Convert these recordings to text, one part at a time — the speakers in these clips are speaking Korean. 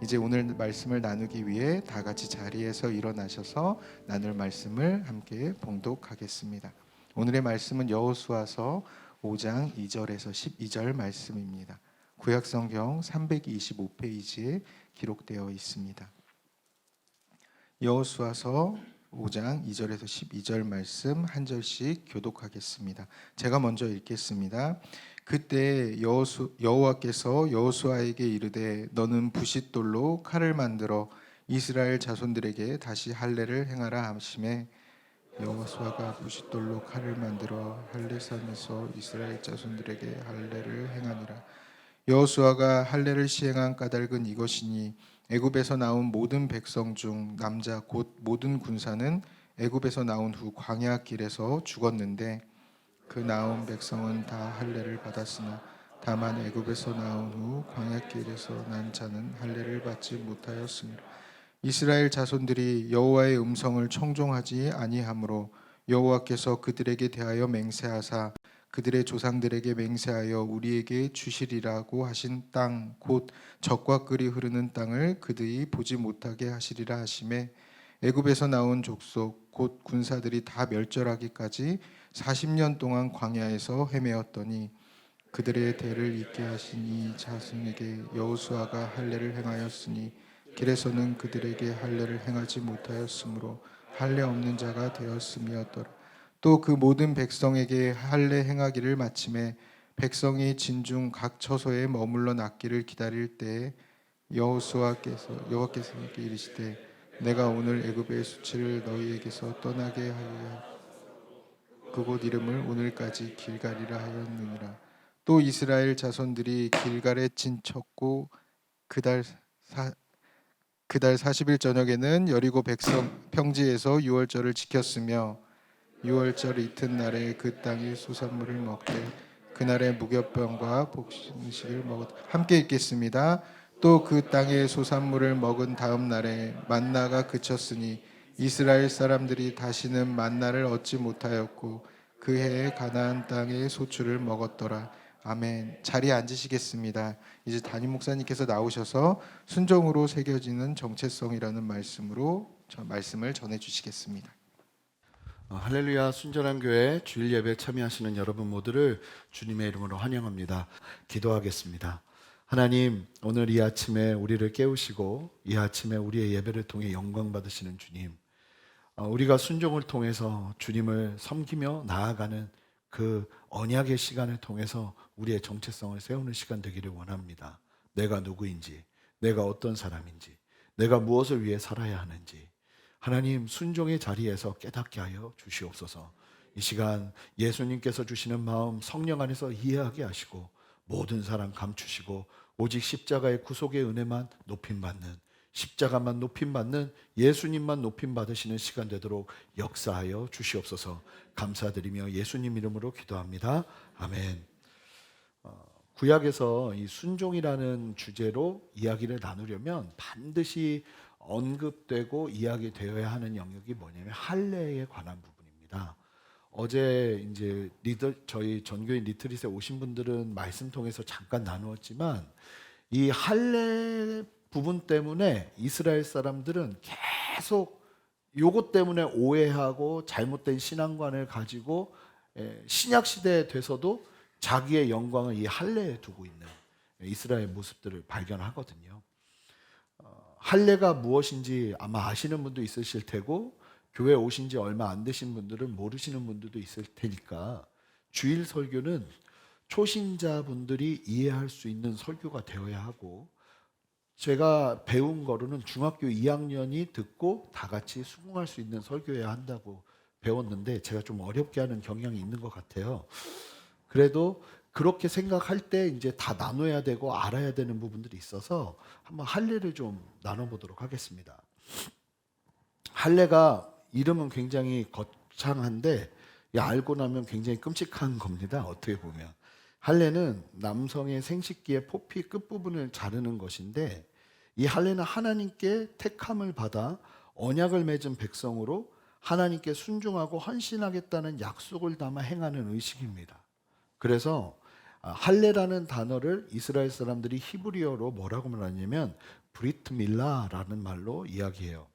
이제 오늘 말씀을 나누기 위해 다 같이 자리에서 일어나셔서 나눌 말씀을 함께 봉독하겠습니다. 오늘의 말씀은 여호수아서 5장 2절에서 12절 말씀입니다. 구약성경 325페이지에 기록되어 있습니다. 여호수아서 5장 2절에서 12절 말씀 한 절씩 교독하겠습니다. 제가 먼저 읽겠습니다. 그때 여호와께서 여호수아에게 이르되 너는 부싯돌로 칼을 만들어 이스라엘 자손들에게 다시 할례를 행하라 하시매 여호수아가 부싯돌로 칼을 만들어 할례산에서 이스라엘 자손들에게 할례를 행하니라. 여호수아가 할례를 시행한 까닭은 이것이니 애굽에서 나온 모든 백성 중 남자 곧 모든 군사는 애굽에서 나온 후 광야 길에서 죽었는데 그 나온 백성은 다 할례를 받았으나 다만 애굽에서 나온 후 광야 길에서 난 자는 할례를 받지 못하였습니다. 이스라엘 자손들이 여호와의 음성을 청종하지 아니하므로 여호와께서 그들에게 대하여 맹세하사 그들의 조상들에게 맹세하여 우리에게 주시리라고 하신 땅 곧 젖과 꿀이 흐르는 땅을 그들이 보지 못하게 하시리라 하시매 애굽에서 나온 족속 곧 군사들이 다 멸절하기까지 40년 동안 광야에서 헤매었더니 그들의 대를 잇게 하신 이 자손에게 여호수아가 할례를 행하였으니 길에서는 그들에게 할례를 행하지 못하였으므로 할례 없는 자가 되었음이었더라. 또 그 모든 백성에게 할례 행하기를 마침에 백성이 진중 각 처소에 머물러 낫기를 기다릴 때에 여호와께서 이르시되 내가 오늘 애굽의 수치를 너희에게서 떠나게 하여 그곳 이름을 오늘까지 길갈이라 하였느니라. 또 이스라엘 자손들이 길갈에 진쳤고 그달 그달 40일 저녁에는 여리고 백성 평지에서 유월절을 지켰으며 유월절 이튿날에 그 땅의 소산물을 먹되 그날에 무교병과 복신식을 먹었다. 함께 읽겠습니다. 또 그 땅의 소산물을 먹은 다음 날에 만나가 그쳤으니 이스라엘 사람들이 다시는 만나를 얻지 못하였고 그 해에 가나안 땅의 소출을 먹었더라. 아멘. 자리에 앉으시겠습니다. 이제 담임 목사님께서 나오셔서 순종으로 새겨지는 정체성이라는 말씀으로 말씀을 전해 주시겠습니다. 할렐루야. 순전한 교회 주일 예배에 참여하시는 여러분 모두를 주님의 이름으로 환영합니다. 기도하겠습니다. 하나님, 오늘 이 아침에 우리를 깨우시고 이 아침에 우리의 예배를 통해 영광 받으시는 주님, 우리가 순종을 통해서 주님을 섬기며 나아가는 그 언약의 시간을 통해서 우리의 정체성을 세우는 시간 되기를 원합니다. 내가 누구인지, 내가 어떤 사람인지, 내가 무엇을 위해 살아야 하는지 하나님, 순종의 자리에서 깨닫게 하여 주시옵소서. 이 시간 예수님께서 주시는 마음 성령 안에서 이해하게 하시고 모든 사랑 감추시고 오직 십자가의 구속의 은혜만 높임받는, 십자가만 높임받는, 예수님만 높임받으시는 시간 되도록 역사하여 주시옵소서. 감사드리며 예수님 이름으로 기도합니다. 아멘. 구약에서 이 순종이라는 주제로 이야기를 나누려면 반드시 언급되고 이야기되어야 하는 영역이 뭐냐면 할례에 관한 부분입니다. 어제 이제 저희 전교인 리트릿에 오신 분들은 말씀 통해서 잠깐 나누었지만 이 할례 부분 때문에 이스라엘 사람들은 계속 요것 때문에 오해하고 잘못된 신앙관을 가지고 신약 시대에 돼서도 자기의 영광을 이 할례에 두고 있는 이스라엘 모습들을 발견하거든요. 할례가 무엇인지 아마 아시는 분도 있으실 테고 교회 오신 지 얼마 안 되신 분들은 모르시는 분들도 있을 테니까 주일 설교는 초신자분들이 이해할 수 있는 설교가 되어야 하고 제가 배운 거로는 중학교 2학년이 듣고 다 같이 수긍할 수 있는 설교여야 한다고 배웠는데 제가 좀 어렵게 하는 경향이 있는 것 같아요. 그래도 그렇게 생각할 때 이제 다 나눠야 되고 알아야 되는 부분들이 있어서 한번 할례를 좀 나눠보도록 하겠습니다. 할례가 이름은 굉장히 거창한데 알고 나면 굉장히 끔찍한 겁니다. 어떻게 보면 할례는 남성의 생식기의 포피 끝부분을 자르는 것인데 이 할례는 하나님께 택함을 받아 언약을 맺은 백성으로 하나님께 순종하고 헌신하겠다는 약속을 담아 행하는 의식입니다. 그래서 할례라는 단어를 이스라엘 사람들이 히브리어로 뭐라고 말하냐면 브리트 밀라라는 말로 이야기해요.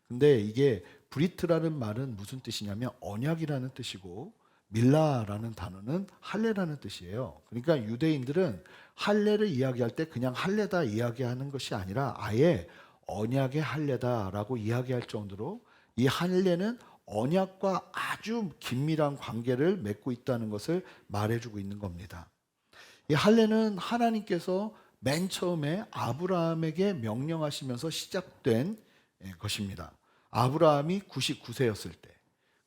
근데 이게 브리트라는 말은 무슨 뜻이냐면 언약이라는 뜻이고 밀라라는 단어는 할례라는 뜻이에요. 그러니까 유대인들은 할례를 이야기할 때 그냥 할례다 이야기하는 것이 아니라 아예 언약의 할례다라고 이야기할 정도로 이 할례는 언약과 아주 긴밀한 관계를 맺고 있다는 것을 말해주고 있는 겁니다. 이 할례는 하나님께서 맨 처음에 아브라함에게 명령하시면서 시작된 것입니다. 아브라함이 99세였을 때,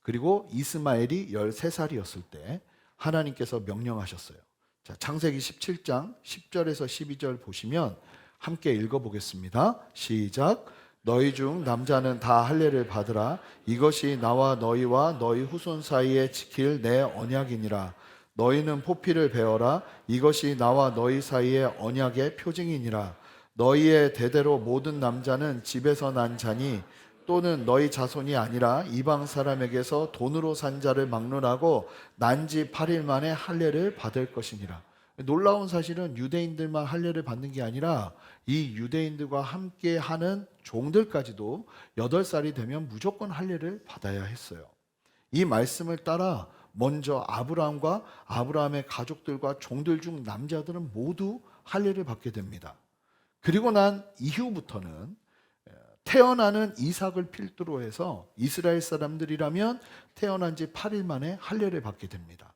그리고 이스마엘이 13살이었을 때 하나님께서 명령하셨어요. 자, 창세기 17장 10절에서 12절 보시면 함께 읽어보겠습니다. 시작. 너희 중 남자는 다 할례를 받으라. 이것이 나와 너희와 너희 후손 사이에 지킬 내 언약이니라. 너희는 포피를 베어라. 이것이 나와 너희 사이의 언약의 표징이니라. 너희의 대대로 모든 남자는 집에서 난 자니 또는 너희 자손이 아니라 이방 사람에게서 돈으로 산 자를 막론하고 난지 8일 만에 할례를 받을 것이니라. 놀라운 사실은 유대인들만 할례를 받는 게 아니라 이 유대인들과 함께 하는 종들까지도 8살이 되면 무조건 할례를 받아야 했어요. 이 말씀을 따라 먼저 아브라함과 아브라함의 가족들과 종들 중 남자들은 모두 할례를 받게 됩니다. 그리고 난 이후부터는 태어나는 이삭을 필두로 해서 이스라엘 사람들이라면 태어난 지 8일 만에 할례를 받게 됩니다.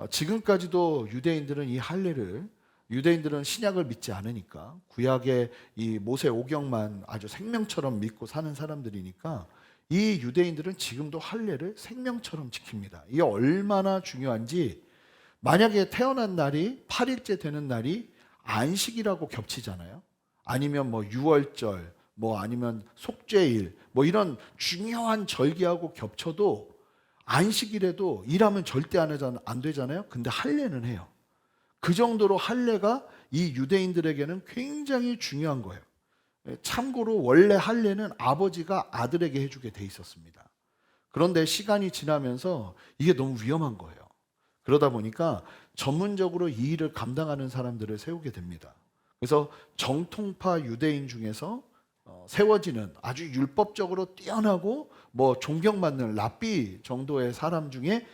지금까지도 유대인들은 이 할례를, 유대인들은 신약을 믿지 않으니까 구약의 이 모세 오경만 아주 생명처럼 믿고 사는 사람들이니까 이 유대인들은 지금도 할례를 생명처럼 지킵니다. 이게 얼마나 중요한지, 만약에 태어난 날이 8일째 되는 날이 안식이라고 겹치잖아요. 아니면 뭐 유월절, 뭐 아니면 속죄일, 뭐 이런 중요한 절기하고 겹쳐도 안식일에도 일하면 절대 안 되잖아요. 근데 할례는 해요. 그 정도로 할례가 이 유대인들에게는 굉장히 중요한 거예요. 참고로 원래 할례는 아버지가 아들에게 해주게 돼 있었습니다. 그런데 시간이 지나면서 이게 너무 위험한 거예요. 그러다 보니까 전문적으로 이 일을 감당하는 사람들을 세우게 됩니다. 그래서 정통파 유대인 중에서 세워지는 아주 율법적으로 뛰어나고 뭐 존경받는 랍비 정도의 사람 중에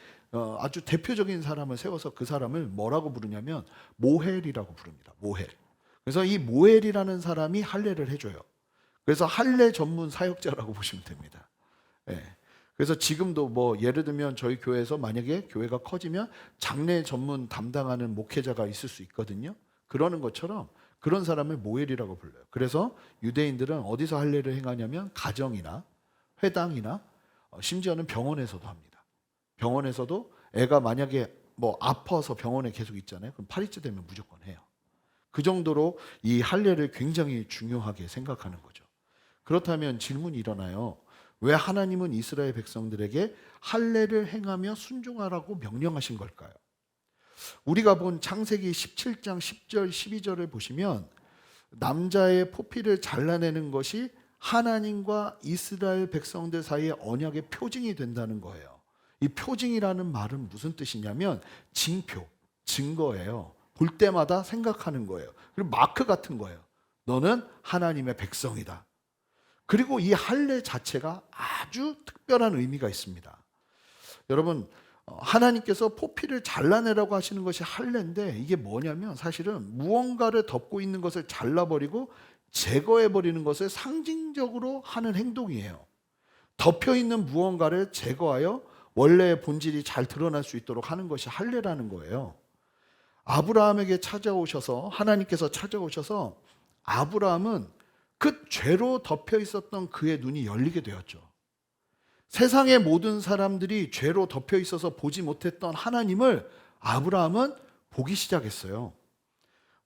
아주 대표적인 사람을 세워서 그 사람을 뭐라고 부르냐면 모헬이라고 부릅니다. 모헬. 그래서 이 모헬이라는 사람이 할례를 해줘요. 그래서 할례 전문 사역자라고 보시면 됩니다. 예. 그래서 지금도 뭐 예를 들면 저희 교회에서 만약에 교회가 커지면 장례 전문 담당하는 목회자가 있을 수 있거든요. 그러는 것처럼 그런 사람을 모헬이라고 불러요. 그래서 유대인들은 어디서 할례를 행하냐면 가정이나 회당이나 심지어는 병원에서도 합니다. 병원에서도 애가 만약에 뭐 아파서 병원에 계속 있잖아요. 그럼 8일째 되면 무조건 해요. 그 정도로 이 할례를 굉장히 중요하게 생각하는 거죠. 그렇다면 질문이 일어나요. 왜 하나님은 이스라엘 백성들에게 할례를 행하며 순종하라고 명령하신 걸까요? 우리가 본 창세기 17장 10절 12절을 보시면 남자의 포피를 잘라내는 것이 하나님과 이스라엘 백성들 사이의 언약의 표징이 된다는 거예요. 이 표징이라는 말은 무슨 뜻이냐면 징표, 증거예요. 볼 때마다 생각하는 거예요. 그리고 마크 같은 거예요. 너는 하나님의 백성이다. 그리고 이 할례 자체가 아주 특별한 의미가 있습니다. 여러분, 하나님께서 포피를 잘라내라고 하시는 것이 할례인데 이게 뭐냐면 사실은 무언가를 덮고 있는 것을 잘라버리고 제거해버리는 것을 상징적으로 하는 행동이에요. 덮여있는 무언가를 제거하여 원래의 본질이 잘 드러날 수 있도록 하는 것이 할례라는 거예요. 아브라함에게 찾아오셔서, 하나님께서 찾아오셔서 아브라함은 그 죄로 덮여 있었던 그의 눈이 열리게 되었죠. 세상의 모든 사람들이 죄로 덮여 있어서 보지 못했던 하나님을 아브라함은 보기 시작했어요.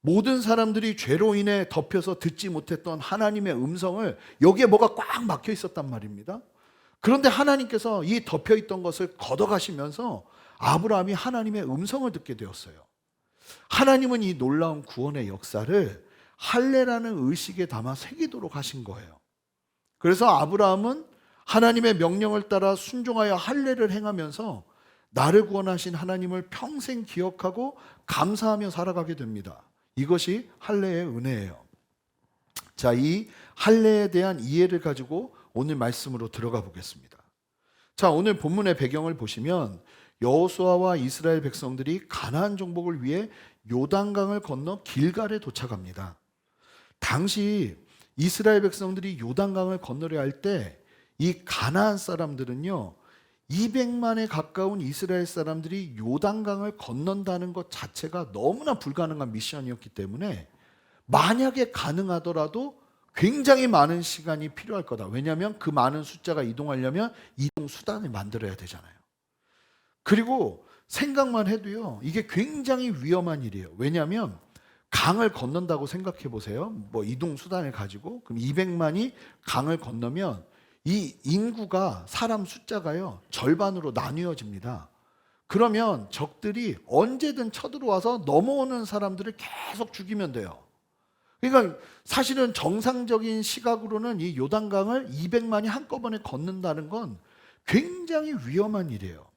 모든 사람들이 죄로 인해 덮여서 듣지 못했던 하나님의 음성을, 여기에 뭐가 꽉 막혀 있었단 말입니다. 그런데 하나님께서 이 덮여 있던 것을 걷어가시면서 아브라함이 하나님의 음성을 듣게 되었어요. 하나님은 이 놀라운 구원의 역사를 할례라는 의식에 담아 새기도록 하신 거예요. 그래서 아브라함은 하나님의 명령을 따라 순종하여 할례를 행하면서 나를 구원하신 하나님을 평생 기억하고 감사하며 살아가게 됩니다. 이것이 할례의 은혜예요. 자, 이 할례에 대한 이해를 가지고 오늘 말씀으로 들어가 보겠습니다. 자, 오늘 본문의 배경을 보시면 여호수아와 이스라엘 백성들이 가나안 정복을 위해 요단강을 건너 길갈에 도착합니다. 당시 이스라엘 백성들이 요단강을 건너려 할 때 이 가나안 사람들은요, 200만에 가까운 이스라엘 사람들이 요단강을 건넌다는 것 자체가 너무나 불가능한 미션이었기 때문에 만약에 가능하더라도 굉장히 많은 시간이 필요할 거다. 왜냐하면 그 많은 숫자가 이동하려면 이동 수단을 만들어야 되잖아요. 그리고 생각만 해도요, 이게 굉장히 위험한 일이에요. 왜냐하면 강을 건넌다고 생각해 보세요. 뭐 이동 수단을 가지고 그럼 200만이 강을 건너면 이 인구가 사람 숫자가요 절반으로 나뉘어집니다. 그러면 적들이 언제든 쳐들어와서 넘어오는 사람들을 계속 죽이면 돼요. 그러니까 사실은 정상적인 시각으로는 이 요단강을 200만이 한꺼번에 걷는다는 건 굉장히 위험한 일이에요.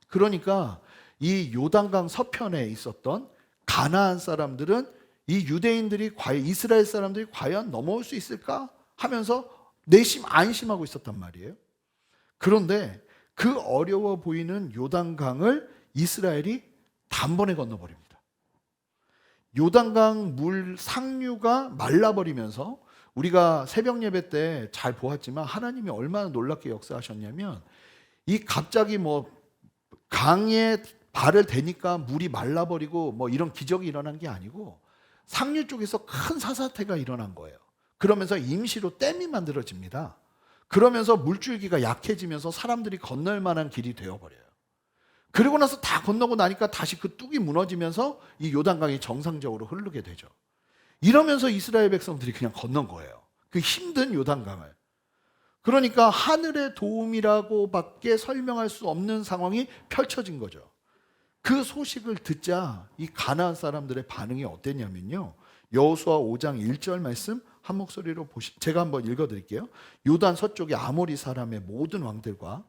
그러니까 이 요단강 서편에 있었던 가나안 사람들은 이 유대인들이 과연 이스라엘 사람들이 과연 넘어올 수 있을까 하면서 내심 안심하고 있었단 말이에요. 그런데 그 어려워 보이는 요단강을 이스라엘이 단번에 건너버립니다. 요단강 물 상류가 말라버리면서 우리가 새벽 예배 때 잘 보았지만 하나님이 얼마나 놀랍게 역사하셨냐면 이 갑자기 뭐 강에 발을 대니까 물이 말라버리고 뭐 이런 기적이 일어난 게 아니고 상류 쪽에서 큰 사사태가 일어난 거예요. 그러면서 임시로 댐이 만들어집니다. 그러면서 물줄기가 약해지면서 사람들이 건널 만한 길이 되어버려요. 그리고 나서 다 건너고 나니까 다시 그 뚝이 무너지면서 이 요단강이 정상적으로 흐르게 되죠. 이러면서 이스라엘 백성들이 그냥 건넌 거예요. 그 힘든 요단강을. 그러니까 하늘의 도움이라고밖에 설명할 수 없는 상황이 펼쳐진 거죠. 그 소식을 듣자 이 가나안 사람들의 반응이 어땠냐면요, 여호수아 5장 1절 말씀 한 목소리로 제가 한번 읽어드릴게요. 요단 서쪽의 아모리 사람의 모든 왕들과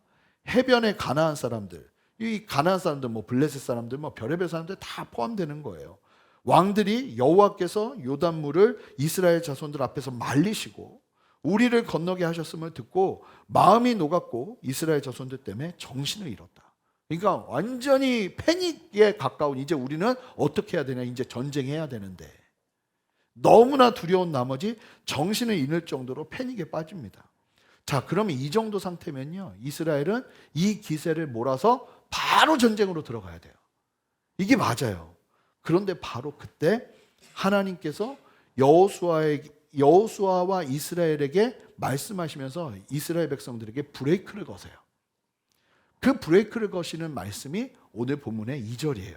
해변의 가나안 사람들, 이 가나안 사람들, 뭐 블레셋 사람들, 뭐 별의별 사람들 다 포함되는 거예요. 왕들이 여호와께서 요단물을 이스라엘 자손들 앞에서 말리시고 우리를 건너게 하셨음을 듣고 마음이 녹았고 이스라엘 자손들 때문에 정신을 잃었다. 그러니까 완전히 패닉에 가까운, 이제 우리는 어떻게 해야 되냐, 이제 전쟁해야 되는데 너무나 두려운 나머지 정신을 잃을 정도로 패닉에 빠집니다. 자, 그러면 이 정도 상태면요, 이스라엘은 이 기세를 몰아서 바로 전쟁으로 들어가야 돼요. 이게 맞아요. 그런데 바로 그때 하나님께서 여호수아와 이스라엘에게 말씀하시면서 이스라엘 백성들에게 브레이크를 거세요. 그 브레이크를 거시는 말씀이 오늘 본문의 2절이에요.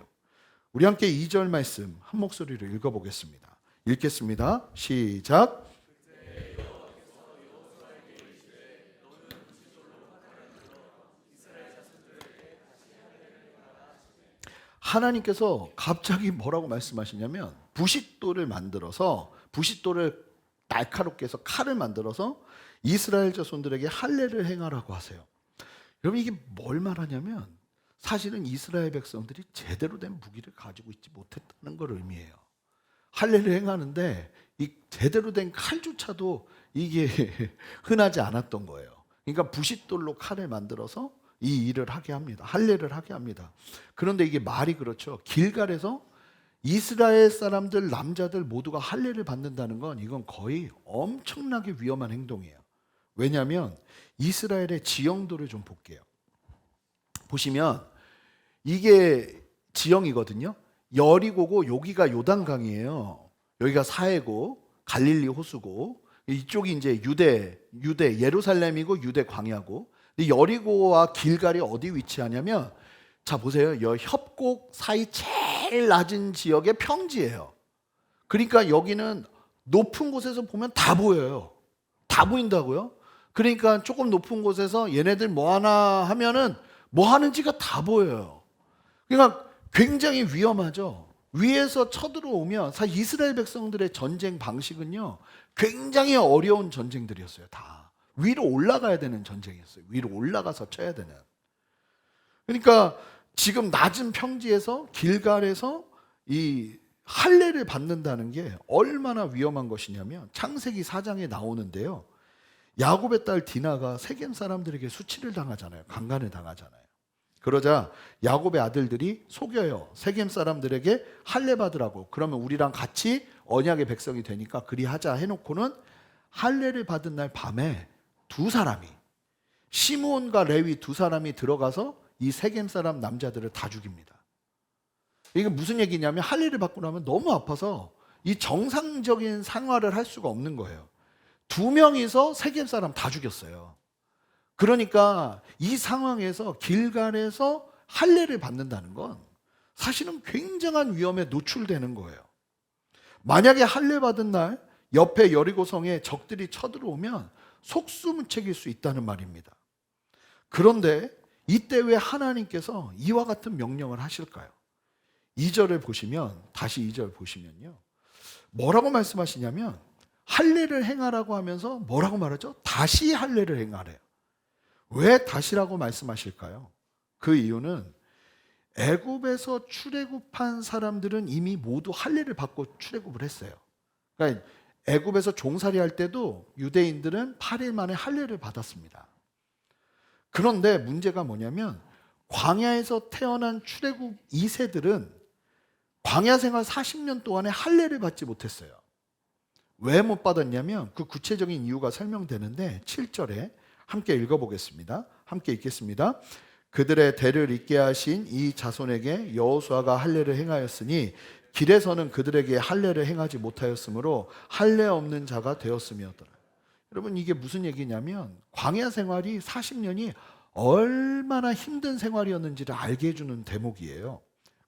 우리 함께 2절 말씀 한 목소리로 읽어보겠습니다. 읽겠습니다. 시작. 하나님께서 갑자기 뭐라고 말씀하시냐면 부싯돌을 만들어서, 부싯돌을 날카롭게 해서 칼을 만들어서 이스라엘 자손들에게 할례를 행하라고 하세요. 여러분, 이게 뭘 말하냐면 사실은 이스라엘 백성들이 제대로 된 무기를 가지고 있지 못했다는 걸 의미해요. 할례를 행하는데 이 제대로 된 칼조차도 이게 흔하지 않았던 거예요. 그러니까 부싯돌로 칼을 만들어서 이 일을 하게 합니다. 할례를 하게 합니다. 그런데 이게 말이 그렇죠. 길갈에서 이스라엘 사람들, 남자들 모두가 할례를 받는다는 건 이건 거의 엄청나게 위험한 행동이에요. 왜냐하면 이스라엘의 지형도를 좀 볼게요. 보시면 이게 지형이거든요. 여리고고 여기가 요단강이에요. 여기가 사해고 갈릴리 호수고, 이쪽이 이제 유대 예루살렘이고 유대 광야고, 여리고와 길갈이 어디 위치하냐면, 자 보세요. 여 협곡 사이 제일 낮은 지역의 평지예요. 그러니까 여기는 높은 곳에서 보면 다 보여요. 다 보인다고요. 그러니까 조금 높은 곳에서 얘네들 뭐 하나 하면은 뭐 하는지가 다 보여요. 그러니까 굉장히 위험하죠. 위에서 쳐들어오면, 사실 이스라엘 백성들의 전쟁 방식은요 굉장히 어려운 전쟁들이었어요. 다 위로 올라가야 되는 전쟁이었어요. 위로 올라가서 쳐야 되는. 그러니까 지금 낮은 평지에서 길갈에서 이 할례를 받는다는 게 얼마나 위험한 것이냐면 창세기 4장에 나오는데요. 야곱의 딸 디나가 세겜 사람들에게 수치를 당하잖아요. 강간을 당하잖아요. 그러자 야곱의 아들들이 속여요. 세겜 사람들에게 할례 받으라고. 그러면 우리랑 같이 언약의 백성이 되니까 그리하자 해놓고는 할례를 받은 날 밤에 두 사람이, 시므온과 레위 두 사람이 들어가서 이 세겜 사람 남자들을 다 죽입니다. 이게 무슨 얘기냐면 할례를 받고 나면 너무 아파서 이 정상적인 생활을 할 수가 없는 거예요. 두 명이서 세겜 사람 다 죽였어요. 그러니까 이 상황에서 길갈에서 할례를 받는다는 건 사실은 굉장한 위험에 노출되는 거예요. 만약에 할례 받은 날 옆에 여리고성에 적들이 쳐들어오면 속수무책일 수 있다는 말입니다. 그런데 이때 왜 하나님께서 이와 같은 명령을 하실까요? 2절을 보시면, 다시 2절 보시면요, 뭐라고 말씀하시냐면 할례를 행하라고 하면서 뭐라고 말하죠? 다시 할례를 행하래요. 왜 다시라고 말씀하실까요? 그 이유는 애굽에서 출애굽한 사람들은 이미 모두 할례를 받고 출애굽을 했어요. 그러니까 애굽에서 종살이 할 때도 유대인들은 8일 만에 할례를 받았습니다. 그런데 문제가 뭐냐면 광야에서 태어난 출애굽 2세들은 광야 생활 40년 동안에 할례를 받지 못했어요. 왜 못 받았냐면 그 구체적인 이유가 설명되는데 7절에 함께 읽어보겠습니다. 함께 읽겠습니다. 그들의 대를 잇게 하신 이 자손에게 여호수아가 할례를 행하였으니 길에서는 그들에게 할례를 행하지 못하였으므로 할례 없는 자가 되었음이었더라. 여러분, 이게 무슨 얘기냐면 광야 생활이 40년이 얼마나 힘든 생활이었는지를 알게 해주는 대목이에요.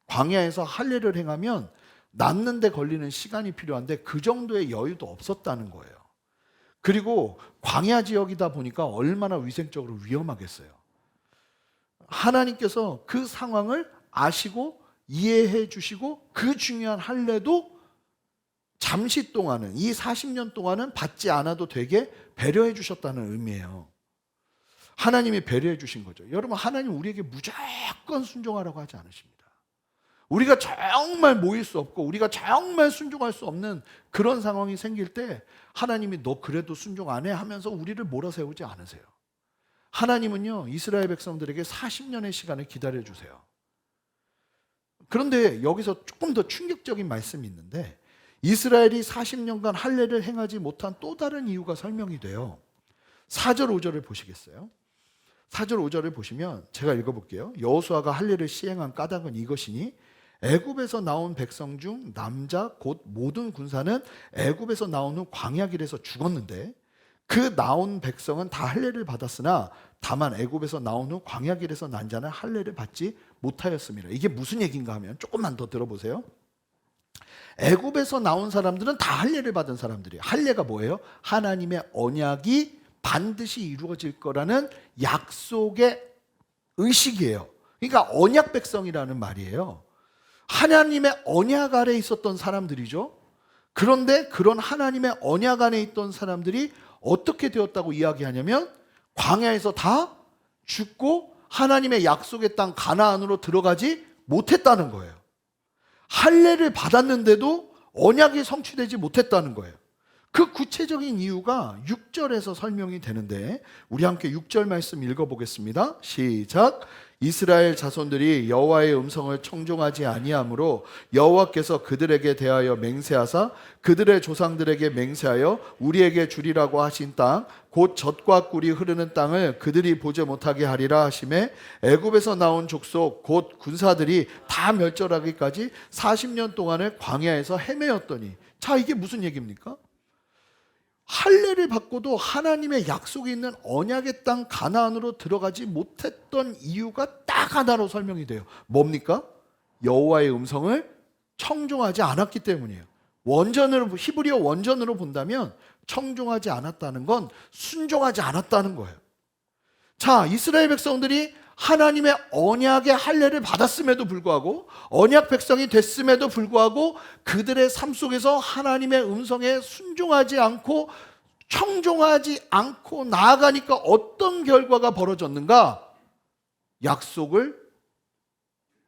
광야에서 할례를 행하면 낫는 데 걸리는 시간이 필요한데 그 정도의 여유도 없었다는 거예요. 그리고 광야 지역이다 보니까 얼마나 위생적으로 위험하겠어요. 하나님께서 그 상황을 아시고 이해해 주시고 그 중요한 할례도 잠시 동안은, 이 40년 동안은 받지 않아도 되게 배려해 주셨다는 의미예요. 하나님이 배려해 주신 거죠. 여러분, 하나님 우리에게 무조건 순종하라고 하지 않으십니다. 우리가 정말 모일 수 없고 우리가 정말 순종할 수 없는 그런 상황이 생길 때 하나님이 너 그래도 순종 안 해 하면서 우리를 몰아세우지 않으세요. 하나님은요, 이스라엘 백성들에게 40년의 시간을 기다려 주세요. 그런데 여기서 조금 더 충격적인 말씀이 있는데 이스라엘이 40년간 할례를 행하지 못한 또 다른 이유가 설명이 돼요. 4절 5절을 보시겠어요? 4절 5절을 보시면 제가 읽어볼게요. 여호수아가 할례를 시행한 까닭은 이것이니 애굽에서 나온 백성 중 남자 곧 모든 군사는 애굽에서 나온 후 광야길에서 죽었는데 그 나온 백성은 다 할례를 받았으나 다만 애굽에서 나온 후 광야길에서 난 자는 할례를 받지 못하였습니다. 이게 무슨 얘기인가 하면 조금만 더 들어보세요. 애굽에서 나온 사람들은 다 할례를 받은 사람들이에요. 할례가 뭐예요? 하나님의 언약이 반드시 이루어질 거라는 약속의 의식이에요. 그러니까 언약 백성이라는 말이에요. 하나님의 언약 아래에 있었던 사람들이죠. 그런데 그런 하나님의 언약 안에 있던 사람들이 어떻게 되었다고 이야기하냐면 광야에서 다 죽고 하나님의 약속의 땅 가나안으로 들어가지 못했다는 거예요. 할례를 받았는데도 언약이 성취되지 못했다는 거예요. 그 구체적인 이유가 6절에서 설명이 되는데 우리 함께 6절 말씀 읽어보겠습니다. 시작. 이스라엘 자손들이 여호와의 음성을 청종하지 아니하므로 여호와께서 그들에게 대하여 맹세하사 그들의 조상들에게 맹세하여 우리에게 주리라고 하신 땅 곧 젖과 꿀이 흐르는 땅을 그들이 보지 못하게 하리라 하심에 애굽에서 나온 족속 곧 군사들이 다 멸절하기까지 40년 동안을 광야에서 헤매었더니, 자, 이게 무슨 얘기입니까? 할례를 받고도 하나님의 약속이 있는 언약의 땅 가나안으로 들어가지 못했던 이유가 딱 하나로 설명이 돼요. 뭡니까? 여호와의 음성을 청종하지 않았기 때문이에요. 원전으로, 히브리어 원전으로 본다면 청종하지 않았다는 건 순종하지 않았다는 거예요. 자, 이스라엘 백성들이 하나님의 언약의 할례를 받았음에도 불구하고 언약 백성이 됐음에도 불구하고 그들의 삶 속에서 하나님의 음성에 순종하지 않고 청종하지 않고 나아가니까 어떤 결과가 벌어졌는가? 약속을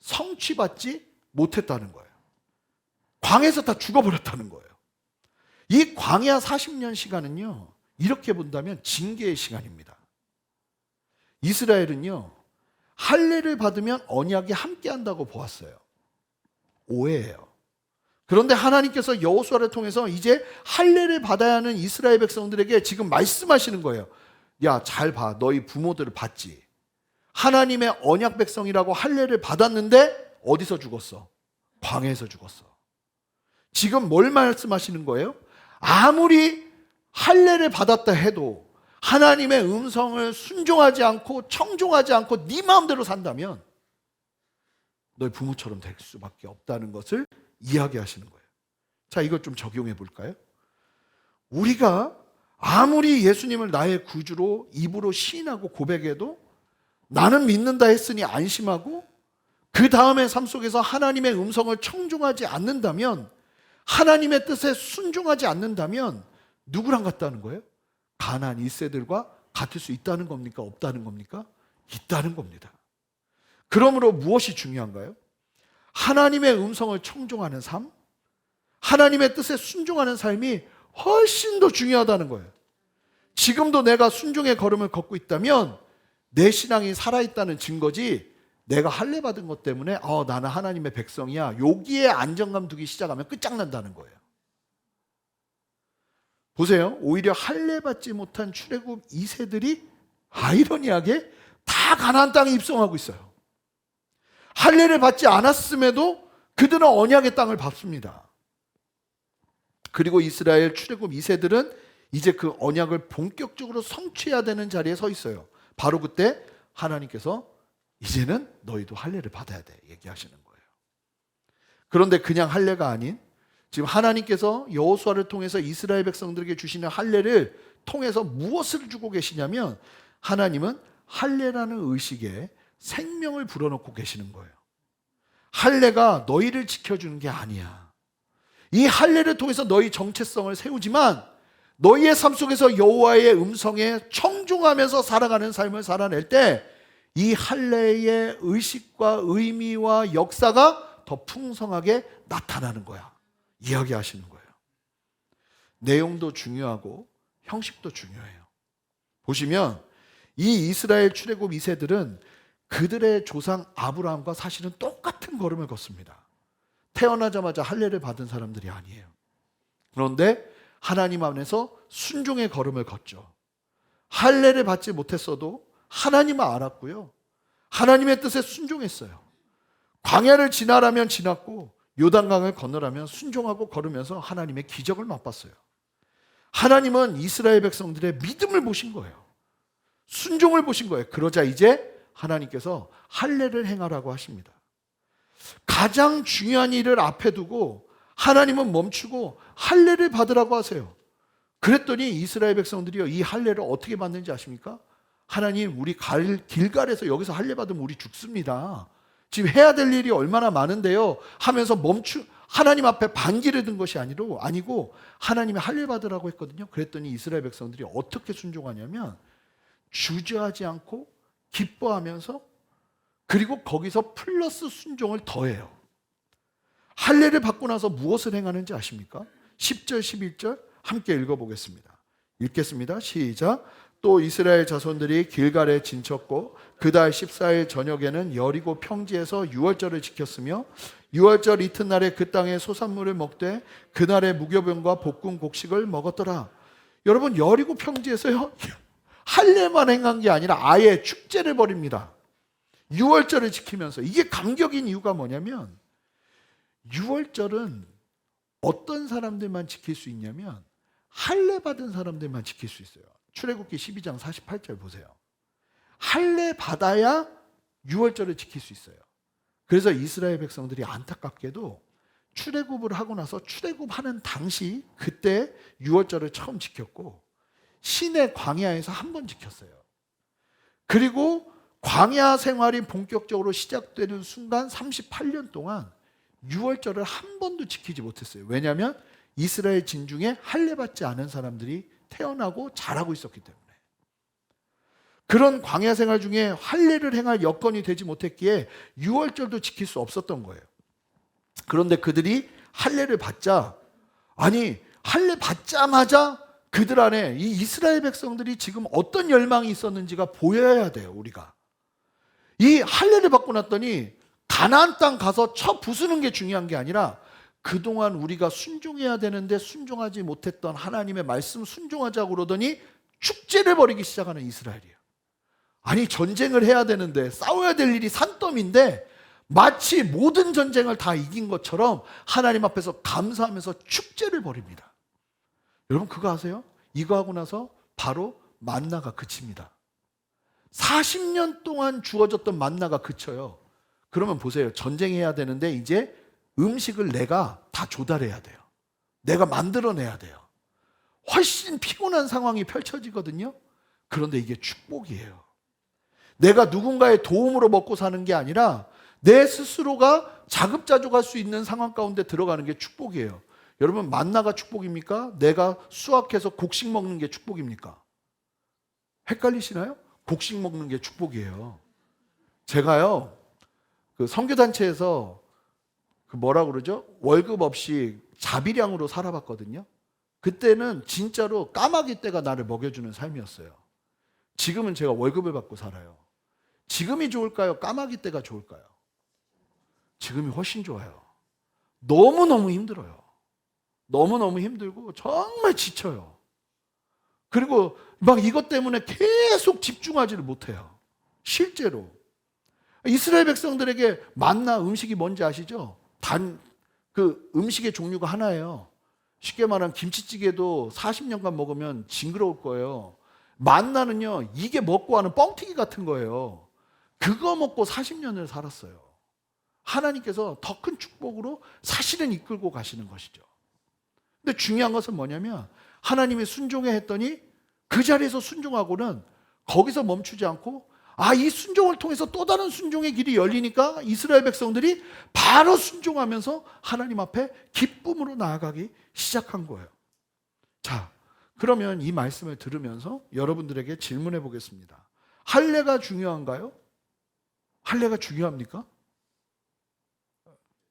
성취받지 못했다는 거예요. 광야에서 다 죽어버렸다는 거예요. 이 광야 40년 시간은요, 이렇게 본다면 징계의 시간입니다. 이스라엘은요, 할례를 받으면 언약이 함께한다고 보았어요. 오해예요. 그런데 하나님께서 여호수아를 통해서 이제 할례를 받아야 하는 이스라엘 백성들에게 지금 말씀하시는 거예요. 야, 잘 봐. 너희 부모들을 봤지. 하나님의 언약 백성이라고 할례를 받았는데 어디서 죽었어? 광야에서 죽었어. 지금 뭘 말씀하시는 거예요? 아무리 할례를 받았다 해도 하나님의 음성을 순종하지 않고 청종하지 않고 네 마음대로 산다면 너희 부모처럼 될 수밖에 없다는 것을 이야기하시는 거예요. 자, 이걸 좀 적용해 볼까요? 우리가 아무리 예수님을 나의 구주로 입으로 시인하고 고백해도 나는 믿는다 했으니 안심하고 그 다음의 삶 속에서 하나님의 음성을 청종하지 않는다면, 하나님의 뜻에 순종하지 않는다면 누구랑 같다는 거예요? 가나안 1세들과 같을 수 있다는 겁니까? 없다는 겁니까? 있다는 겁니다. 그러므로 무엇이 중요한가요? 하나님의 음성을 청종하는 삶, 하나님의 뜻에 순종하는 삶이 훨씬 더 중요하다는 거예요. 지금도 내가 순종의 걸음을 걷고 있다면 내 신앙이 살아있다는 증거지, 내가 할례 받은 것 때문에 나는 하나님의 백성이야, 여기에 안정감 두기 시작하면 끝장난다는 거예요. 보세요. 오히려 할례 받지 못한 출애굽 2세들이 아이러니하게 다 가나안 땅에 입성하고 있어요. 할례를 받지 않았음에도 그들은 언약의 땅을 밟습니다. 그리고 이스라엘 출애굽 2세들은 이제 그 언약을 본격적으로 성취해야 되는 자리에 서 있어요. 바로 그때 하나님께서 이제는 너희도 할례를 받아야 돼 얘기하시는 거예요. 그런데 그냥 할례가 아닌, 지금 하나님께서 여호수아를 통해서 이스라엘 백성들에게 주시는 할례를 통해서 무엇을 주고 계시냐면, 하나님은 할례라는 의식에 생명을 불어넣고 계시는 거예요. 할례가 너희를 지켜주는 게 아니야. 이 할례를 통해서 너희 정체성을 세우지만 너희의 삶 속에서 여호와의 음성에 청종하면서 살아가는 삶을 살아낼 때 이 할례의 의식과 의미와 역사가 더 풍성하게 나타나는 거야. 이야기하시는 거예요. 내용도 중요하고 형식도 중요해요. 보시면 이 이스라엘 출애굽 2세들은 그들의 조상 아브라함과 사실은 똑같은 걸음을 걷습니다. 태어나자마자 할례를 받은 사람들이 아니에요. 그런데 하나님 안에서 순종의 걸음을 걷죠. 할례를 받지 못했어도 하나님을 알았고요, 하나님의 뜻에 순종했어요. 광야를 지나라면 지났고 요단강을 건너라면 순종하고 걸으면서 하나님의 기적을 맛봤어요. 하나님은 이스라엘 백성들의 믿음을 보신 거예요. 순종을 보신 거예요. 그러자 이제 하나님께서 할례를 행하라고 하십니다. 가장 중요한 일을 앞에 두고 하나님은 멈추고 할례를 받으라고 하세요. 그랬더니 이스라엘 백성들이요, 이 할례를 어떻게 받는지 아십니까? 하나님, 우리 길갈에서 여기서 할례 받으면 우리 죽습니다. 지금 해야 될 일이 얼마나 많은데요 하면서 하나님 앞에 반기를 든 것이 아니고 하나님의 할례 받으라고 했거든요. 그랬더니 이스라엘 백성들이 어떻게 순종하냐면 주저하지 않고 기뻐하면서, 그리고 거기서 플러스 순종을 더해요. 할례를 받고 나서 무엇을 행하는지 아십니까? 10절 11절 함께 읽어보겠습니다. 읽겠습니다. 시작. 또 이스라엘 자손들이 길갈에 진쳤고 그달 14일 저녁에는 여리고 평지에서 유월절을 지켰으며 유월절 이튿날에 그 땅의 소산물을 먹되 그날의 무교병과 볶은 곡식을 먹었더라. 여러분, 여리고 평지에서요 할례만 행한 게 아니라 아예 축제를 벌입니다. 유월절을 지키면서. 이게 감격인 이유가 뭐냐면, 유월절은 어떤 사람들만 지킬 수 있냐면 할례 받은 사람들만 지킬 수 있어요. 출애굽기 12장 48절 보세요. 할례 받아야 유월절을 지킬 수 있어요. 그래서 이스라엘 백성들이 안타깝게도 출애굽을 하고 나서 출애굽하는 당시 그때 유월절을 처음 지켰고 시내 광야에서 한 번 지켰어요. 그리고 광야 생활이 본격적으로 시작되는 순간 38년 동안 유월절을 한 번도 지키지 못했어요. 왜냐하면 이스라엘 진중에 할례 받지 않은 사람들이 태어나고 자라고 있었기 때문에. 그런 광야 생활 중에 할례를 행할 여건이 되지 못했기에 유월절도 지킬 수 없었던 거예요. 그런데 그들이 할례를 받자, 아니 할례 받자마자 그들 안에 이 이스라엘 백성들이 지금 어떤 열망이 있었는지가 보여야 돼요. 우리가 이 할례를 받고 났더니 가나안 땅 가서 쳐 부수는 게 중요한 게 아니라 그동안 우리가 순종해야 되는데 순종하지 못했던 하나님의 말씀 순종하자고 그러더니 축제를 벌이기 시작하는 이스라엘이에요. 아니 전쟁을 해야 되는데 싸워야 될 일이 산더미인데 마치 모든 전쟁을 다 이긴 것처럼 하나님 앞에서 감사하면서 축제를 벌입니다. 여러분 그거 아세요? 이거 하고 나서 바로 만나가 그칩니다. 40년 동안 주어졌던 만나가 그쳐요. 그러면 보세요. 전쟁해야 되는데 이제 음식을 내가 다 조달해야 돼요. 내가 만들어내야 돼요. 훨씬 피곤한 상황이 펼쳐지거든요. 그런데 이게 축복이에요. 내가 누군가의 도움으로 먹고 사는 게 아니라 내 스스로가 자급자족할 수 있는 상황 가운데 들어가는 게 축복이에요. 여러분 만나가 축복입니까? 내가 수확해서 곡식 먹는 게 축복입니까? 헷갈리시나요? 곡식 먹는 게 축복이에요. 제가요 그 선교단체에서 그 뭐라 그러죠? 월급 없이 자비량으로 살아봤거든요. 그때는 진짜로 까마귀 떼가 나를 먹여주는 삶이었어요. 지금은 제가 월급을 받고 살아요. 지금이 좋을까요? 까마귀 떼가 좋을까요? 지금이 훨씬 좋아요. 너무너무 힘들어요. 너무너무 힘들고 정말 지쳐요. 그리고 막 이것 때문에 계속 집중하지를 못해요. 실제로 이스라엘 백성들에게 만나 음식이 뭔지 아시죠? 그 음식의 종류가 하나예요. 쉽게 말하면 김치찌개도 40년간 먹으면 징그러울 거예요. 만나는요 이게 먹고 하는 뻥튀기 같은 거예요. 그거 먹고 40년을 살았어요. 하나님께서 더 큰 축복으로 사실은 이끌고 가시는 것이죠. 근데 중요한 것은 뭐냐면 하나님이 순종해 했더니 그 자리에서 순종하고는 거기서 멈추지 않고 이 순종을 통해서 또 다른 순종의 길이 열리니까 이스라엘 백성들이 바로 순종하면서 하나님 앞에 기쁨으로 나아가기 시작한 거예요. 자, 그러면 이 말씀을 들으면서 여러분들에게 질문해 보겠습니다. 할례가 중요한가요? 할례가 중요합니까?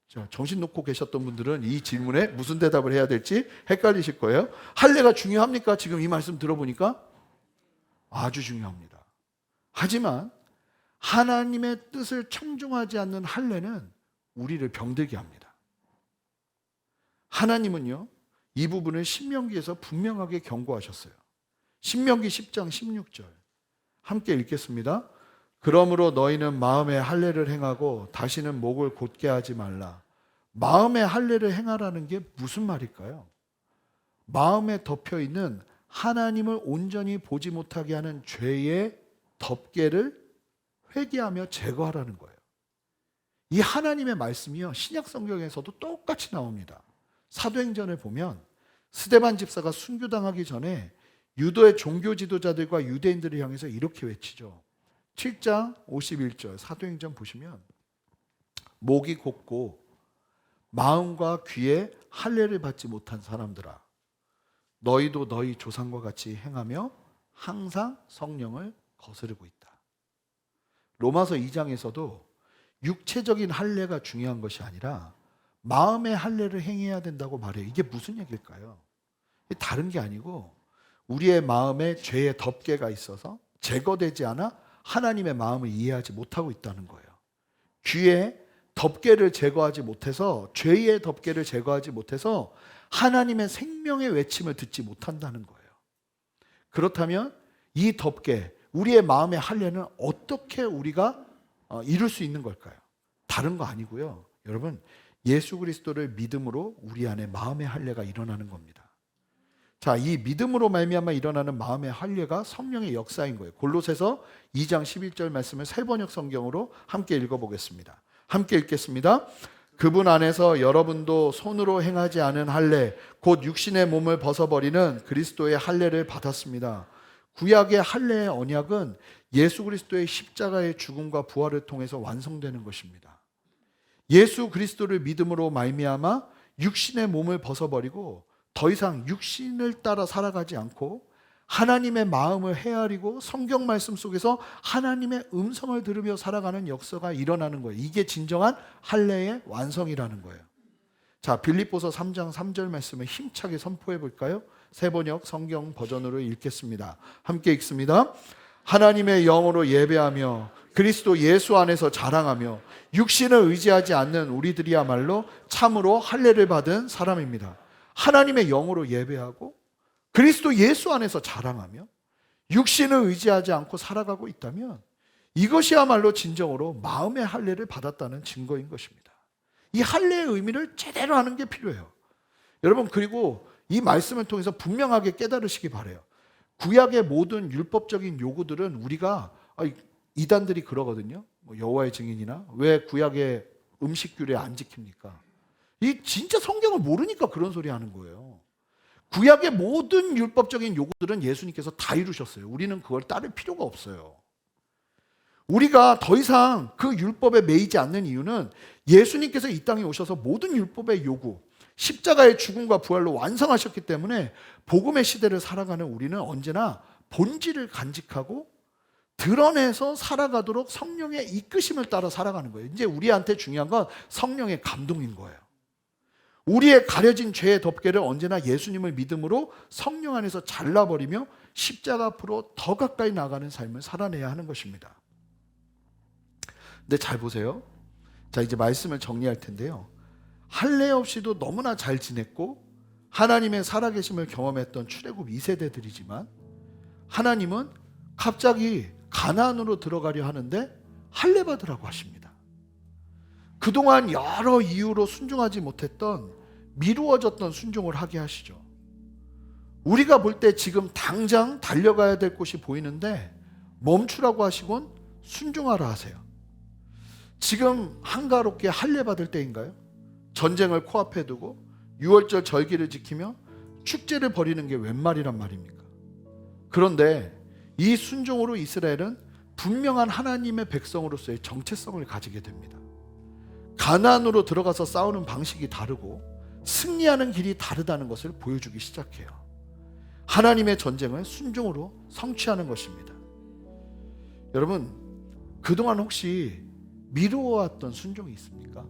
자, 정신 놓고 계셨던 분들은 이 질문에 무슨 대답을 해야 될지 헷갈리실 거예요. 할례가 중요합니까? 지금 이 말씀 들어보니까 아주 중요합니다. 하지만 하나님의 뜻을 청중하지 않는 할례는 우리를 병들게 합니다. 하나님은요, 이 부분을 신명기에서 분명하게 경고하셨어요. 신명기 10장 16절 함께 읽겠습니다. 그러므로 너희는 마음에 할례를 행하고 다시는 목을 곧게 하지 말라. 마음에 할례를 행하라는 게 무슨 말일까요? 마음에 덮여 있는 하나님을 온전히 보지 못하게 하는 죄의 덮개를 회개하며 제거하라는 거예요. 이 하나님의 말씀이요 신약 성경에서도 똑같이 나옵니다. 사도행전을 보면 스데반 집사가 순교당하기 전에 유도의 종교 지도자들과 유대인들을 향해서 이렇게 외치죠. 7장 51절 사도행전 보시면 목이 곧고 마음과 귀에 할례를 받지 못한 사람들아 너희도 너희 조상과 같이 행하며 항상 성령을 거스르고 있다. 로마서 2장에서도 육체적인 할례가 중요한 것이 아니라 마음의 할례를 행해야 된다고 말해요. 이게 무슨 얘기일까요? 다른 게 아니고 우리의 마음에 죄의 덮개가 있어서 제거되지 않아 하나님의 마음을 이해하지 못하고 있다는 거예요. 귀에 덮개를 제거하지 못해서 죄의 덮개를 제거하지 못해서 하나님의 생명의 외침을 듣지 못한다는 거예요. 그렇다면 이 덮개, 우리의 마음의 할례는 어떻게 우리가 이룰 수 있는 걸까요? 다른 거 아니고요. 여러분, 예수 그리스도를 믿음으로 우리 안에 마음의 할례가 일어나는 겁니다. 자, 이 믿음으로 말미암아 일어나는 마음의 할례가 성령의 역사인 거예요. 골로새서 2장 11절 말씀을 세번역 성경으로 함께 읽어보겠습니다. 함께 읽겠습니다. 그분 안에서 여러분도 손으로 행하지 않은 할례, 곧 육신의 몸을 벗어버리는 그리스도의 할례를 받았습니다. 구약의 할례의 언약은 예수 그리스도의 십자가의 죽음과 부활을 통해서 완성되는 것입니다. 예수 그리스도를 믿음으로 말미암아 육신의 몸을 벗어버리고 더 이상 육신을 따라 살아가지 않고 하나님의 마음을 헤아리고 성경 말씀 속에서 하나님의 음성을 들으며 살아가는 역사가 일어나는 거예요. 이게 진정한 할례의 완성이라는 거예요. 자, 빌립보서 3장 3절 말씀을 힘차게 선포해 볼까요? 새번역 성경 버전으로 읽겠습니다. 함께 읽습니다. 하나님의 영으로 예배하며 그리스도 예수 안에서 자랑하며 육신을 의지하지 않는 우리들이야말로 참으로 할례를 받은 사람입니다. 하나님의 영으로 예배하고 그리스도 예수 안에서 자랑하며 육신을 의지하지 않고 살아가고 있다면 이것이야말로 진정으로 마음의 할례를 받았다는 증거인 것입니다. 이 할례의 의미를 제대로 하는 게 필요해요. 여러분, 그리고 이 말씀을 통해서 분명하게 깨달으시기 바라요. 구약의 모든 율법적인 요구들은 우리가 이단들이 그러거든요. 여호와의 증인이나 왜 구약의 음식 규례 안 지킵니까? 이 진짜 성경을 모르니까 그런 소리 하는 거예요. 구약의 모든 율법적인 요구들은 예수님께서 다 이루셨어요. 우리는 그걸 따를 필요가 없어요. 우리가 더 이상 그 율법에 매이지 않는 이유는 예수님께서 이 땅에 오셔서 모든 율법의 요구, 십자가의 죽음과 부활로 완성하셨기 때문에 복음의 시대를 살아가는 우리는 언제나 본질을 간직하고 드러내서 살아가도록 성령의 이끄심을 따라 살아가는 거예요. 이제 우리한테 중요한 건 성령의 감동인 거예요. 우리의 가려진 죄의 덮개를 언제나 예수님을 믿음으로 성령 안에서 잘라버리며 십자가 앞으로 더 가까이 나가는 삶을 살아내야 하는 것입니다. 근데 잘 보세요. 자, 이제 말씀을 정리할 텐데요. 할례 없이도 너무나 잘 지냈고 하나님의 살아계심을 경험했던 출애굽 2세대들이지만 하나님은 갑자기 가나안으로 들어가려 하는데 할례 받으라고 하십니다. 그동안 여러 이유로 순종하지 못했던 미루어졌던 순종을 하게 하시죠. 우리가 볼 때 지금 당장 달려가야 될 곳이 보이는데 멈추라고 하시곤 순종하라 하세요. 지금 한가롭게 할례 받을 때인가요? 전쟁을 코앞에 두고 6월절 절기를 지키며 축제를 벌이는 게 웬 말이란 말입니까? 그런데 이 순종으로 이스라엘은 분명한 하나님의 백성으로서의 정체성을 가지게 됩니다. 가나안으로 들어가서 싸우는 방식이 다르고 승리하는 길이 다르다는 것을 보여주기 시작해요. 하나님의 전쟁을 순종으로 성취하는 것입니다. 여러분, 그동안 혹시 미루어왔던 순종이 있습니까?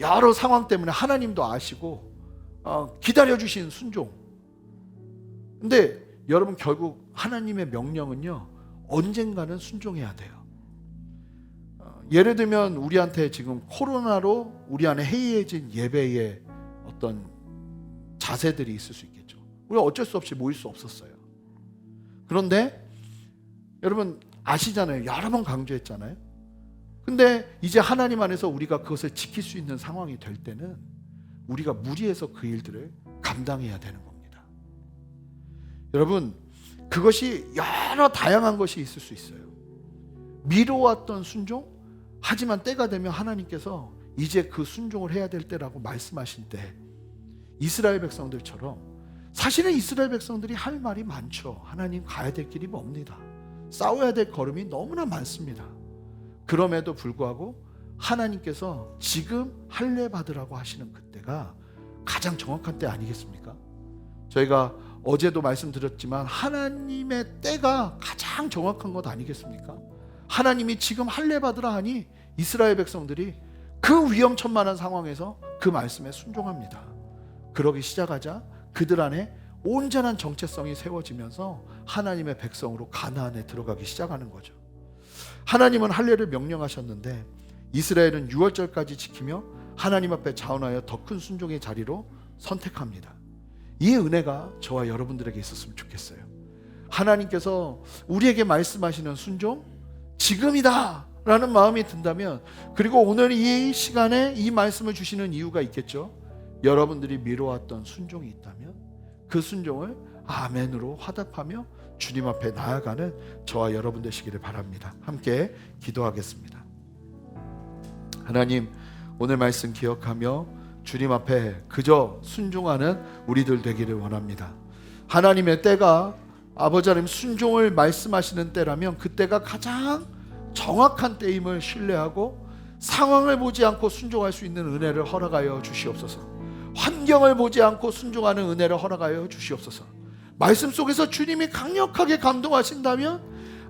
여러 상황 때문에 하나님도 아시고 기다려주신 순종. 근데 여러분, 결국 하나님의 명령은요, 언젠가는 순종해야 돼요. 예를 들면 우리한테 지금 코로나로 우리 안에 해이해진 예배의 어떤 자세들이 있을 수 있겠죠. 우리가 어쩔 수 없이 모일 수 없었어요. 그런데 여러분 아시잖아요. 여러 번 강조했잖아요. 근데 이제 하나님 안에서 우리가 그것을 지킬 수 있는 상황이 될 때는 우리가 무리해서 그 일들을 감당해야 되는 겁니다. 여러분, 그것이 여러 다양한 것이 있을 수 있어요. 미뤄왔던 순종, 하지만 때가 되면 하나님께서 이제 그 순종을 해야 될 때라고 말씀하신 때 이스라엘 백성들처럼, 사실은 이스라엘 백성들이 할 말이 많죠. 하나님 가야 될 길이 멉니다. 싸워야 될 걸음이 너무나 많습니다. 그럼에도 불구하고 하나님께서 지금 할례 받으라고 하시는 그때가 가장 정확한 때 아니겠습니까? 저희가 어제도 말씀드렸지만 하나님의 때가 가장 정확한 것 아니겠습니까? 하나님이 지금 할례 받으라 하니 이스라엘 백성들이 그 위험천만한 상황에서 그 말씀에 순종합니다. 그러기 시작하자 그들 안에 온전한 정체성이 세워지면서 하나님의 백성으로 가나안에 들어가기 시작하는 거죠. 하나님은 할례를 명령하셨는데 이스라엘은 6월절까지 지키며 하나님 앞에 자원하여 더 큰 순종의 자리로 선택합니다. 이 은혜가 저와 여러분들에게 있었으면 좋겠어요. 하나님께서 우리에게 말씀하시는 순종, 지금이다 라는 마음이 든다면, 그리고 오늘 이 시간에 이 말씀을 주시는 이유가 있겠죠. 여러분들이 미뤄왔던 순종이 있다면 그 순종을 아멘으로 화답하며 주님 앞에 나아가는 저와 여러분 되시기를 바랍니다. 함께 기도하겠습니다. 하나님, 오늘 말씀 기억하며 주님 앞에 그저 순종하는 우리들 되기를 원합니다. 하나님의 때가 아버지 하나님 순종을 말씀하시는 때라면 그 때가 가장 정확한 때임을 신뢰하고 상황을 보지 않고 순종할 수 있는 은혜를 허락하여 주시옵소서. 환경을 보지 않고 순종하는 은혜를 허락하여 주시옵소서. 말씀 속에서 주님이 강력하게 감동하신다면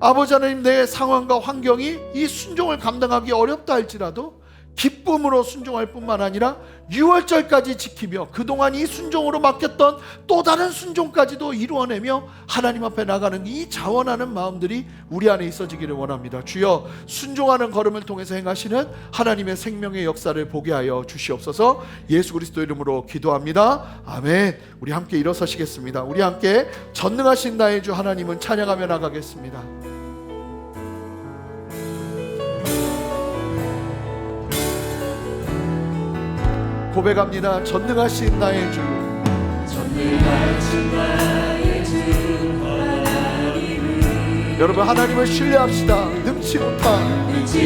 아버지 하나님, 내 상황과 환경이 이 순종을 감당하기 어렵다 할지라도 기쁨으로 순종할 뿐만 아니라 6월절까지 지키며 그동안 이 순종으로 맡겼던 또 다른 순종까지도 이루어내며 하나님 앞에 나가는 이 자원하는 마음들이 우리 안에 있어지기를 원합니다. 주여, 순종하는 걸음을 통해서 행하시는 하나님의 생명의 역사를 보게 하여 주시옵소서. 예수 그리스도 이름으로 기도합니다. 아멘. 우리 함께 일어서시겠습니다. 우리 함께 전능하신 나의 주 하나님은 찬양하며 나가겠습니다. 고백합니다. 전능하신 나의 주, 전능하신 나의 주 하나님을, 여러분 하나님을 신뢰합시다. 능치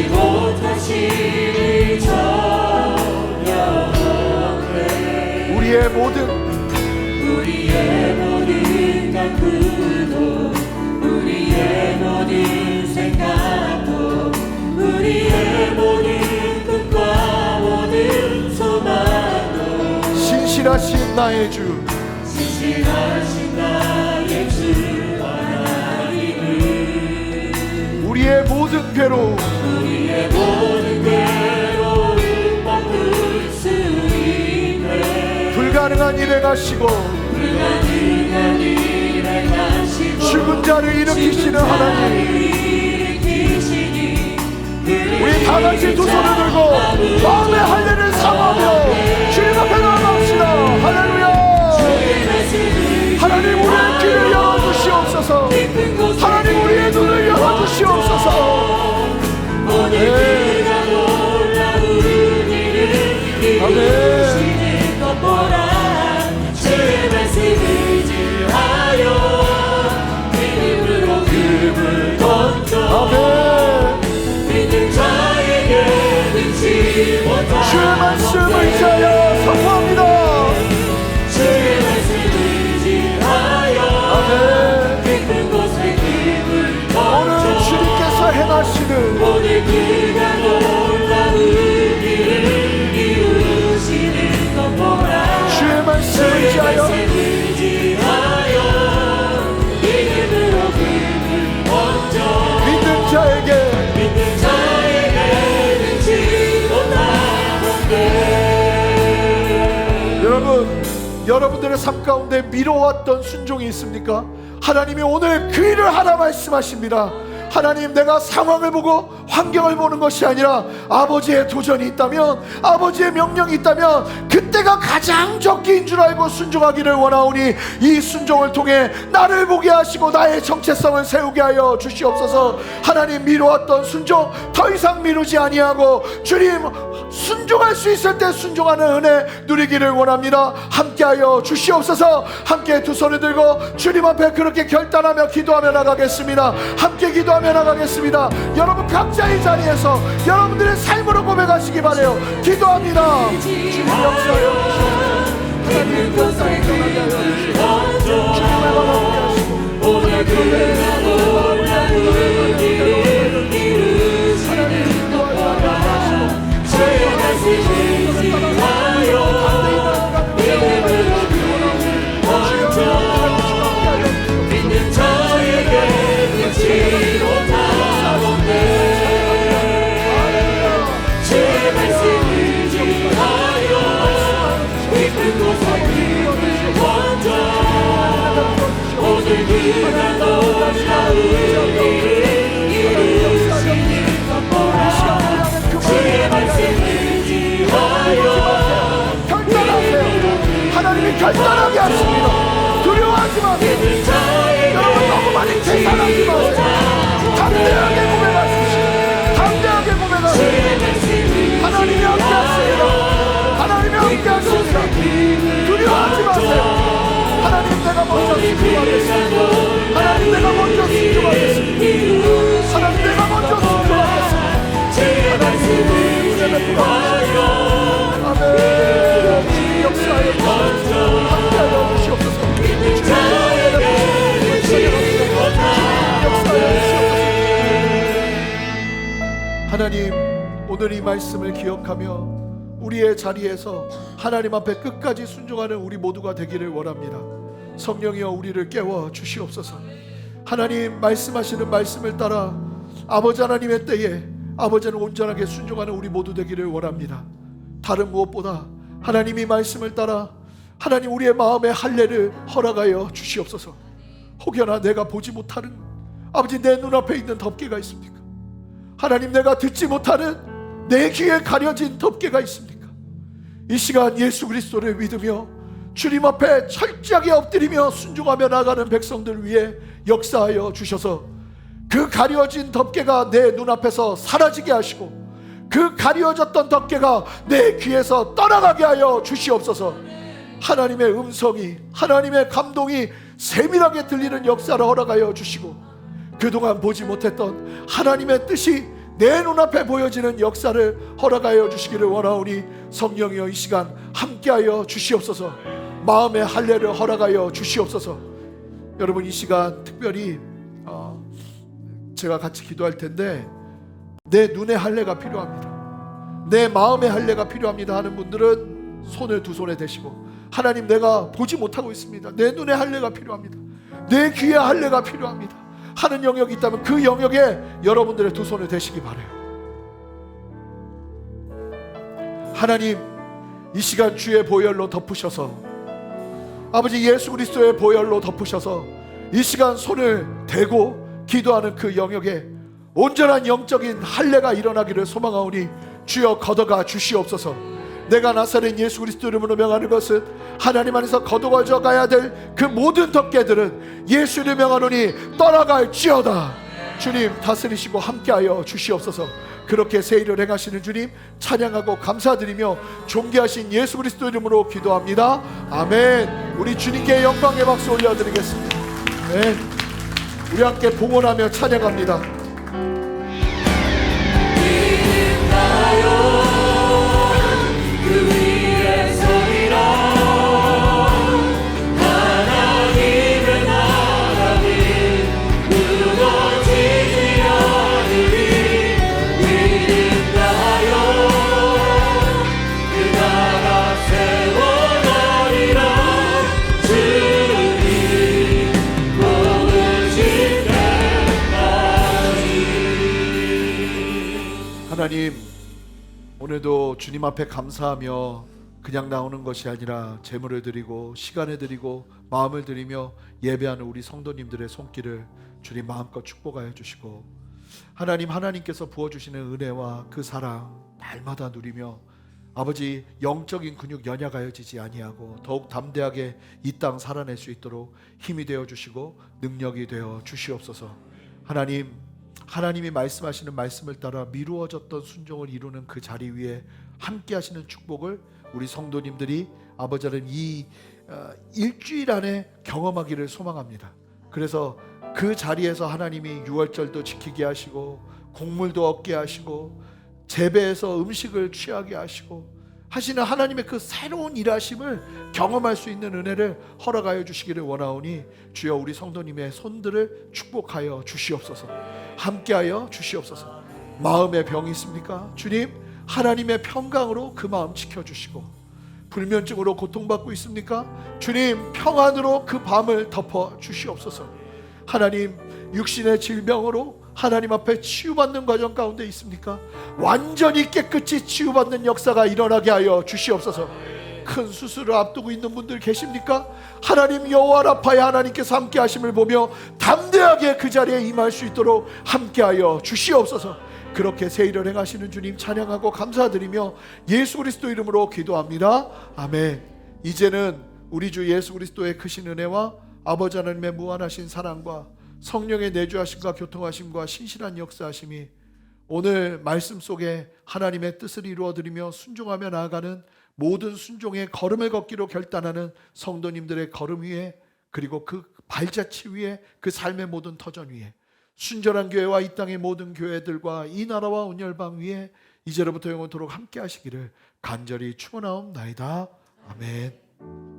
못하시니 전력해 우리의 모든 각도, 우리의 모든 생각도, 우리의 모든 꿈과 모든 소망도 신실하신 나의 주, 신실하신 나의 주 하나님을, 우리의 모든 괴로움 바꿀 수 있네. 불가능한 일 행하시고 불가능한 일 행하시고 죽은 자를 일으키시는 하나님, 우리 다 같이 두 손을 들고 마음의 할례를 삼하며 주님 앞에 나아갑시다. 할렐루야. 하나님, 우리의 귀를 열어주시옵소서. 하나님, 우리의 눈을 열어주시옵소서. 오늘 그가 놀라운 일을 이루시는 것 보라. 주의 말씀을 지하여 믿음으로 금을 던져 믿는 자에게 능치 못한 주의 말씀을 지하여 선포합니다. 주의 말씀을 지하여 깊은 곳에 금을 오늘 던져 주님께서 행하시는 오늘 그가 놀라운 일을 이루시는 것 보라. 주의 말씀을 지하여 믿음으로 금을 던져 믿는 자에게 믿는 자에게 능치 못하는데. 여러분, 여러분들의 삶 가운데 미뤄왔던 순종이 있습니까? 하나님이 오늘 그 일을 하라 말씀하십니다. 하나님, 내가 상황을 보고 환경을 보는 것이 아니라 아버지의 도전이 있다면, 아버지의 명령이 있다면 그때가 가장 적기인 줄 알고 순종하기를 원하오니 이 순종을 통해 나를 보게 하시고 나의 정체성을 세우게 하여 주시옵소서. 하나님, 미뤄왔던 순종 더 이상 미루지 아니하고 주님 순종할 수 있을 때 순종하는 은혜 누리기를 원합니다. 함께하여 주시옵소서. 함께 두 손을 들고 주님 앞에 그렇게 결단하며 기도하며 나가겠습니다. 함께 기도하며 나가겠습니다. 여러분 각자의 자리에서 여러분들의 삶으로 고백하시기 바라요. 기도합니다. 주님 역사하여 주시옵소서. 하나님 역사에 떠나게 하여 주시옵소서. 주님의 마음을 보게 하시고 오늘 그가 놀라운 일을 이루시는 것 보라. 주의 말씀을 지하여 믿음으로 금을 던져 믿는 자에게 능치 못하는데. 주의 말씀을 지하여 깊은 곳에 금을 던져 오늘 그가 놀라운 일을 이루시는 것 보라. 주의 말씀을 지하여 결단하세요. 하나님이 결단하게 하십니다. 두려워하지 마세요. 여러분 너무 많이 계산하지 마세요. 담대하게 고백하십시오. 담대하게 고백하세요. 하나님이 함께 하십니다. 하나님이 함께 하십니다. 두려워하지 마세요. 하나님, 내가 먼저 순종하겠습니다. 하나님, 내가 먼저 순종하겠습니다. 하나님, 내가 먼저 순종하겠습니다. 하나님, 은혜 베풀어 주시옵소서. 아멘. 주님 역사하여 주시옵소서. 함께하여 주시옵소서. 주님 역사하여 주시옵소서. 하나님, 오늘 이 말씀을 기억하며 우리의 자리에서 하나님 앞에 끝까지 순종하는 우리 모두가 되기를 원합니다. 성령이여 우리를 깨워 주시옵소서. 하나님 말씀하시는 말씀을 따라 아버지 하나님의 때에 아버지는 온전하게 순종하는 우리 모두 되기를 원합니다. 다른 무엇보다 하나님이 말씀을 따라 하나님 우리의 마음의 할례를 허락하여 주시옵소서. 혹여나 내가 보지 못하는 아버지 내 눈앞에 있는 덮개가 있습니까? 하나님 내가 듣지 못하는 내 귀에 가려진 덮개가 있습니까? 이 시간 예수 그리스도를 믿으며 주님 앞에 철저하게 엎드리며 순종하며 나가는 백성들 위해 역사하여 주셔서 그 가려진 덮개가 내 눈앞에서 사라지게 하시고 그 가려졌던 덮개가 내 귀에서 떠나가게 하여 주시옵소서. 하나님의 음성이 하나님의 감동이 세밀하게 들리는 역사를 허락하여 주시고 그동안 보지 못했던 하나님의 뜻이 내 눈앞에 보여지는 역사를 허락하여 주시기를 원하오니 성령이여 이 시간 함께하여 주시옵소서. 마음의 할례를 허락하여 주시옵소서. 여러분 이 시간 특별히 제가 같이 기도할 텐데 내 눈의 할례가 필요합니다, 내 마음의 할례가 필요합니다 하는 분들은 손을 두 손에 대시고 하나님 내가 보지 못하고 있습니다, 내 눈의 할례가 필요합니다, 내 귀의 할례가 필요합니다 하는 영역이 있다면 그 영역에 여러분들의 두 손을 대시기 바라요. 하나님 이 시간 주의 보혈로 덮으셔서 아버지 예수 그리스도의 보혈로 덮으셔서 이 시간 손을 대고 기도하는 그 영역에 온전한 영적인 할례가 일어나기를 소망하오니 주여 걷어가 주시옵소서. 내가 나사렛 예수 그리스도 이름으로 명하는 것은 하나님 안에서 걷어져 가야 될 그 모든 덮개들은 예수를 명하노니 떠나갈지어다. 주님 다스리시고 함께하여 주시옵소서. 그렇게 새 일을 행하시는 주님 찬양하고 감사드리며 존귀하신 예수 그리스도 이름으로 기도합니다. 아멘. 우리 주님께 영광의 박수 올려드리겠습니다. 네. 우리 함께 봉헌하며 찬양합니다. 그 위에 서리라. 하나님의 나라는 무너지지 않으리. 믿음하여 그 나라 세워나리라. 주님 고르신 때까지. 하나님 오늘도 주님 앞에 감사하며 그냥 나오는 것이 아니라 재물을 드리고 시간을 드리고 마음을 드리며 예배하는 우리 성도님들의 손길을 주님 마음껏 축복하여 주시고 하나님 하나님께서 부어주시는 은혜와 그 사랑 날마다 누리며 아버지 영적인 근육 연약하여지지 아니하고 더욱 담대하게 이 땅 살아낼 수 있도록 힘이 되어 주시고 능력이 되어 주시옵소서. 하나님이 말씀하시는 말씀을 따라 미루어졌던 순종을 이루는 그 자리 위에 함께 하시는 축복을 우리 성도님들이 아버지 하나님 이 일주일 안에 경험하기를 소망합니다. 그래서 그 자리에서 하나님이 유월절도 지키게 하시고 곡물도 얻게 하시고 재배해서 음식을 취하게 하시고 하시는 하나님의 그 새로운 일하심을 경험할 수 있는 은혜를 허락하여 주시기를 원하오니 주여 우리 성도님의 손들을 축복하여 주시옵소서. 함께하여 주시옵소서. 마음에 병이 있습니까? 주님 하나님의 평강으로 그 마음 지켜주시고 불면증으로 고통받고 있습니까? 주님 평안으로 그 밤을 덮어 주시옵소서. 하나님 육신의 질병으로 하나님 앞에 치유받는 과정 가운데 있습니까? 완전히 깨끗이 치유받는 역사가 일어나게 하여 주시옵소서. 큰 수술을 앞두고 있는 분들 계십니까? 하나님 여호와 라파의 하나님께서 함께 하심을 보며 담대하게 그 자리에 임할 수 있도록 함께하여 주시옵소서. 그렇게 새 일을 행하시는 주님 찬양하고 감사드리며 예수 그리스도 이름으로 기도합니다. 아멘. 이제는 우리 주 예수 그리스도의 크신 은혜와 아버지 하나님의 무한하신 사랑과 성령의 내주하심과 교통하심과 신실한 역사하심이 오늘 말씀 속에 하나님의 뜻을 이루어드리며 순종하며 나아가는 모든 순종의 걸음을 걷기로 결단하는 성도님들의 걸음 위에 그리고 그 발자취 위에 그 삶의 모든 터전 위에 순전한 교회와 이 땅의 모든 교회들과 이 나라와 온 열방 위에 이제로부터 영원토록 함께 하시기를 간절히 축원하옵나이다. 아멘.